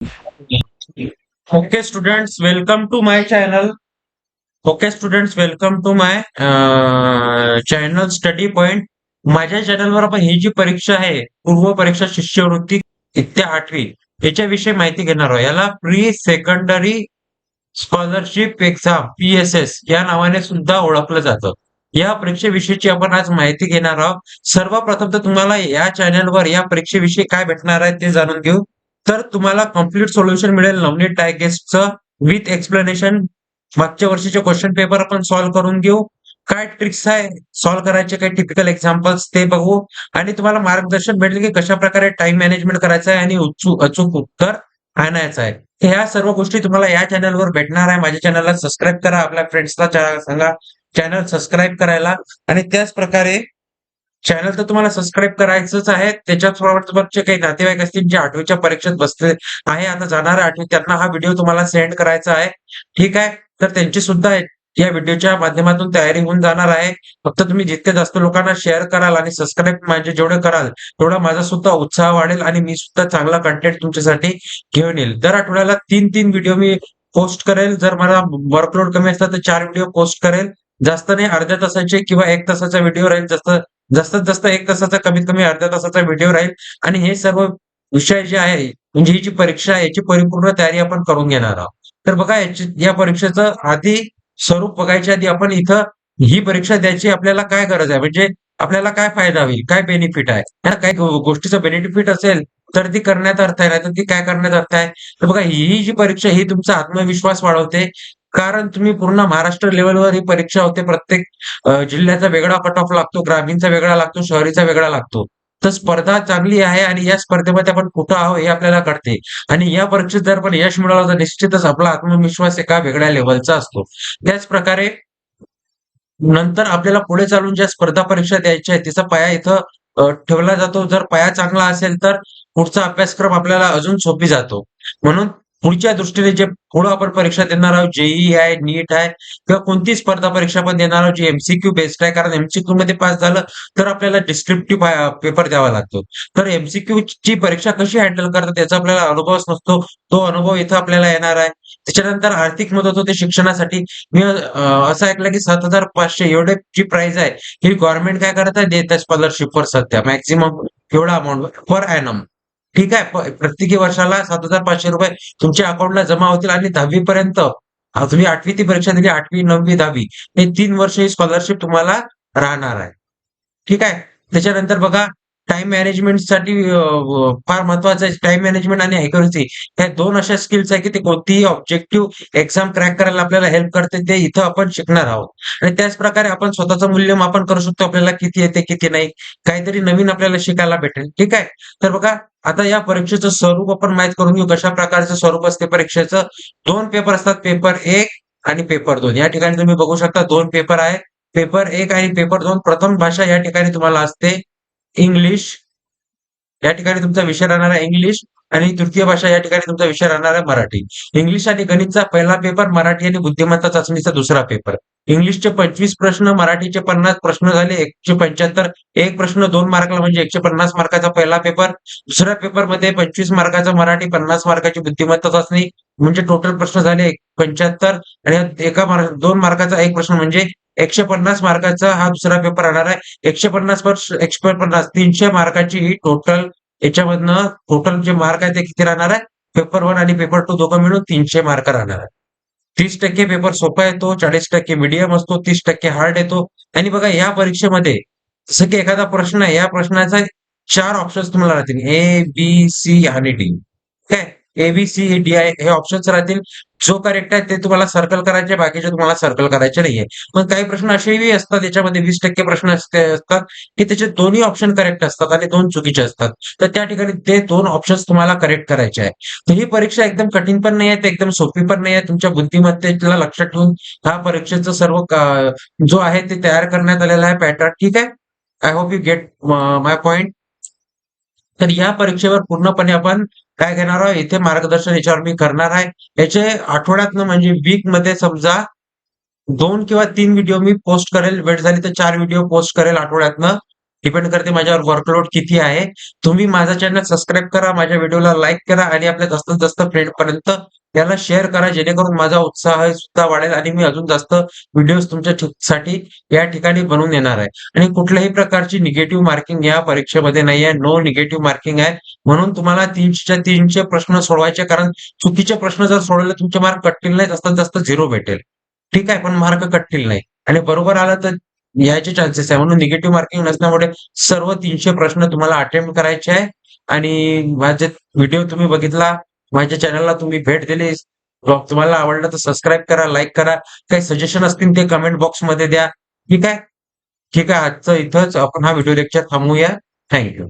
Okay, students, welcome to my channel. Okay, students, welcome to my channel Study Point. माझ्या चॅनलवर आपण ही जी परीक्षा आहे, पूर्व परीक्षा शिष्यवृत्ती इत्या 8वी याच्याविषयी माहिती घेणार आहोत. याला pre secondary scholarship exam PSS या नावाने सुद्धा ओळखलं जातं. या परीक्षेविषयीची आपण आज माहिती घेणार आहोत. सर्वप्रथम तर तुम्हाला या चॅनलवर या परीक्षेविषयी काय भेटणार आहे ते जाणून घेऊ. तर तुम्हाला कम्प्लीट सोल्युशन मिळेल नवनीत डायगेस्टचं विथ एक्सप्लेनेशन. मागच्या वर्षीचे क्वेश्चन पेपर आपण सॉल्व्ह करून घेऊ. काय ट्रिक्स आहे सॉल्व्ह करायचे, काही टिपिकल एक्झाम्पल्स ते बघू आणि तुम्हाला मार्गदर्शन भेटेल की कशा प्रकारे टाइम मॅनेजमेंट करायचं आहे आणि अचूक उत्तर आणायचं आहे. ह्या सर्व गोष्टी तुम्हाला या चॅनलवर भेटणार आहे. माझ्या चॅनलला सबस्क्राईब करा, आपल्या फ्रेंड्सला सांगा चॅनल सबस्क्राईब करायला. आणि त्याच प्रकारे चॅनल तर तुम्हाला सबस्क्राईब करायचंच आहे. त्याच्याबरोबरचे काही नातेवाईक असतील जे 8वीच्या परीक्षेत बसले आहे, आता जाणार 8वी, त्यांना हा व्हिडिओ तुम्हाला सेंड करायचा आहे. ठीक आहे. तर त्यांची सुद्धा या व्हिडिओच्या माध्यमातून तयारी होऊन जाणार आहे. फक्त तुम्ही जितके जास्त लोकांना शेअर कराल आणि सबस्क्राईब म्हणजे जेवढे कराल तेवढा माझा सुद्धा उत्साह वाढेल आणि मी सुद्धा चांगला कंटेंट तुमच्यासाठी घेऊन येईल. दर आठवड्याला 3-3 व्हिडिओ मी पोस्ट करेल. जर मला वर्कलोड कमी असला तर 4 व्हिडिओ पोस्ट करेल. जास्त नाही, अर्ध्या तासाचे किंवा 1 तासाचा व्हिडिओ राहील. जास्तीत जास्त 1 तासाचा, कमीत कमी अर्ध्या तासाचा व्हिडिओ राहील. आणि हे सर्व विषय जे आहे, म्हणजे ही जी परीक्षा आहे याची परिपूर्ण तयारी आपण करून घेणार आहोत. तर बघा, या परीक्षेचं आधी स्वरूप बघायच्या आधी आपण इथं ही परीक्षा द्यायची आपल्याला काय गरज आहे, म्हणजे आपल्याला काय फायदा होईल, काय बेनिफिट आहे. है ना, काही गोष्टीचा बेनिफिट असेल तर ती करण्यात अर्थ आहे, नाही तर ती काय करण्यात अर्थ आहे. तर बघा, ही जी परीक्षा ही तुमचा आत्मविश्वास वाढवते. कारण तुम्ही पूर्ण महाराष्ट्र लेव्हलवर ही परीक्षा होते. प्रत्येक जिल्ह्याचा वेगळा कट ऑफ लागतो, ग्रामीणचा वेगळा लागतो, शहरीचा वेगळा लागतो. तर स्पर्धा चांगली आहे आणि या स्पर्धेमध्ये आपण कुठं आहोत हे आपल्याला कळते. आणि या परीक्षेत जर पण यश मिळवलं तर निश्चितच आपला आत्मविश्वास एका वेगळ्या लेव्हलचा असतो. त्याच प्रकारे नंतर आपल्याला पुढे चालून ज्या स्पर्धा परीक्षा द्यायच्या आहेत त्याचा पाया इथं ठेवला जातो. जर पाया चांगला असेल तर पुढचा अभ्यासक्रम आपल्याला अजून सोपी जातो. म्हणून पुढच्या दृष्टीने जे पुढे आपण परीक्षा देणार आहोत, JEE आहे, नीट आहे किंवा कोणती स्पर्धा परीक्षा आपण देणार आहोत, जी MCQ बेस्ड आहे. कारण MCQ मध्ये पास झालं तर आपल्याला डिस्क्रिप्टिव्ह पेपर द्यावा लागतो. तर MCQ ची परीक्षा कशी हँडल करतात याचा आपल्याला अनुभवच नसतो. तो अनुभव इथं आपल्याला येणार आहे. त्याच्यानंतर आर्थिक मदत होते शिक्षणासाठी. मी असं ऐकलं की 7,500 एवढे जी प्राइस आहे, ही गव्हर्नमेंट काय करत आहे, देत आहे स्कॉलरशिपवर सध्या मॅक्सिमम एवढा अमाउंट पर ॲनम. ठीक आहे. प्रत्येकी वर्षाला ₹7,500 तुमच्या अकाउंटला जमा होतील आणि 10वी पर्यंत तुम्ही 8वी ती परीक्षा दिली, 8वी, 9वी, 10वी हे 3 वर्ष ही स्कॉलरशिप तुम्हाला राहणार आहे. ठीक आहे. त्याच्यानंतर बघा, टाईम मॅनेजमेंटसाठी फार महत्वाचं आहे. टाईम मॅनेजमेंट आणि ॲक्युरसी ह्या 2 अशा स्किल्स आहे की ते कोणतीही ऑब्जेक्टिव्ह एक्झाम क्रॅक करायला आपल्याला हेल्प करते. ते इथं आपण शिकणार आहोत. आणि त्याच प्रकारे आपण स्वतःचं मूल्यमापन करू शकतो. आपल्याला किती येते, किती नाही. काहीतरी नवीन आपल्याला शिकायला भेटेल. ठीक आहे. तर बघा, आता या परीक्षेचं स्वरूप आपण माहीत करून घेऊ. कशा प्रकारचं स्वरूप असते परीक्षेचं. 2 पेपर असतात. पेपर 1 आणि पेपर 2. या ठिकाणी तुम्ही बघू शकता 2 पेपर आहे. पेपर 1 आणि पेपर 2. प्रथम भाषा या ठिकाणी तुम्हाला असते इंग्लिश. या ठिकाणी तुमचा विषय राहणार आहे इंग्लिश. आणि तृतीय भाषा या ठिकाणी तुमचा विषय राहणार आहे मराठी. इंग्लिश आणि गणितचा पहिला पेपर, मराठी आणि बुद्धिमत्ता चाचणीचा दुसरा पेपर. इंग्लिशचे 25 प्रश्न, मराठीचे 50 प्रश्न झाले 175. एक प्रश्न 2 मार्कला म्हणजे 150 मार्काचा पहिला पेपर. दुसऱ्या पेपरमध्ये 25 मार्काचा मराठी, 50 मार्काची बुद्धिमत्ता चाचणी म्हणजे टोटल प्रश्न झाले 75. आणि 2 मार्काचा एक प्रश्न म्हणजे 150 मार्काचा हा दुसरा पेपर राहणार आहे. 150 150 300 मार्काची ही टोटल याच्यामधनं टोटल जे मार्क आहे ते किती राहणार आहे? पेपर 1 आणि पेपर 2 दोघं मिळून 300 मार्क राहणार आहे. 30% पेपर सोपा येतो, 40% मीडियम असतो, 30% हार्ड येतो. आणि बघा, या परीक्षेमध्ये जसं की एखादा प्रश्न आहे, या प्रश्नाचा 4 ऑप्शन्स तुम्हाला राहतील. A, B, C आणि D. काय? A, B, C, D आहे हे ऑप्शन्स राहतील. जो करेक्ट आहे ते तुम्हाला सर्कल करायचे, बाकीचे तुम्हाला सर्कल करायचे नाहीये. पण काही प्रश्न असेही असतात याच्यामध्ये 20% प्रश्न असतात की त्याचे दोन्ही ऑप्शन करेक्ट असतात आणि 2 चुकीचे असतात. तर त्या ठिकाणी ते 2 ऑप्शन्स तुम्हाला करेक्ट करायचे आहे. तर ही परीक्षा एकदम कठीण पण नाही आहे, एकदम सोपी पण नाही आहे. तुमच्या बुद्धिमत्तेला लक्षात ठेवून हा परीक्षेचं सर्व जो आहे ते तयार करण्यात आलेला आहे पॅटर्न. ठीक आहे. I hope you get my point. तर या परीक्षेवर पूर्णपणे आपण काय घेणार आहोत, इथे मार्गदर्शन याच्यावर मी करणार आहे. याचे आठवड्यातनं म्हणजे वीकमध्ये समजा 2 किंवा 3 व्हिडिओ मी पोस्ट करेल. वेळ झाली तर 4 व्हिडिओ पोस्ट करेल आठवड्यातनं. डिपेंड करते माझ्यावर वर्कलोड किती आहे. तुम्ही माझा चॅनल सबस्क्राईब करा, माझ्या व्हिडिओला लाईक करा आणि आपल्या जास्तीत जास्त फ्रेंडपर्यंत याला शेअर करा, जेणेकरून माझा उत्साह सुद्धा वाढेल आणि मी अजून जास्त व्हिडिओज तुमच्यासाठी या ठिकाणी बनवून येणार आहे. आणि कुठल्याही प्रकारची निगेटिव्ह मार्किंग या परीक्षेमध्ये नाही आहे. नो निगेटिव्ह मार्किंग आहे. म्हणून तुम्हाला 300च्या 300 प्रश्न सोडवायचे, कारण चुकीचे प्रश्न जर सोडवले तुमचे मार्क कटतील नाही, जास्तीत जास्त 0 भेटेल. ठीक आहे, पण मार्क कटतील नाही आणि बरोबर आलं तर यायचे चान्सेस आहे. म्हणून निगेटिव्ह मार्किंग नसल्यामुळे सर्व 300 प्रश्न तुम्हाला अटेम्प्ट करायचे आहे. आणि माझे व्हिडिओ तुम्ही बघितला, माझ्या चॅनलला तुम्ही भेट दिली, ब्लॉग तुम्हाला आवडला तर सबस्क्राईब करा, लाईक करा. काही सजेशन असतील ते कमेंट बॉक्समध्ये द्या. ठीक आहे. ठीक आहे, आजचं इथंच आपण हा व्हिडिओ लेक्चर थांबवूया. Thank you.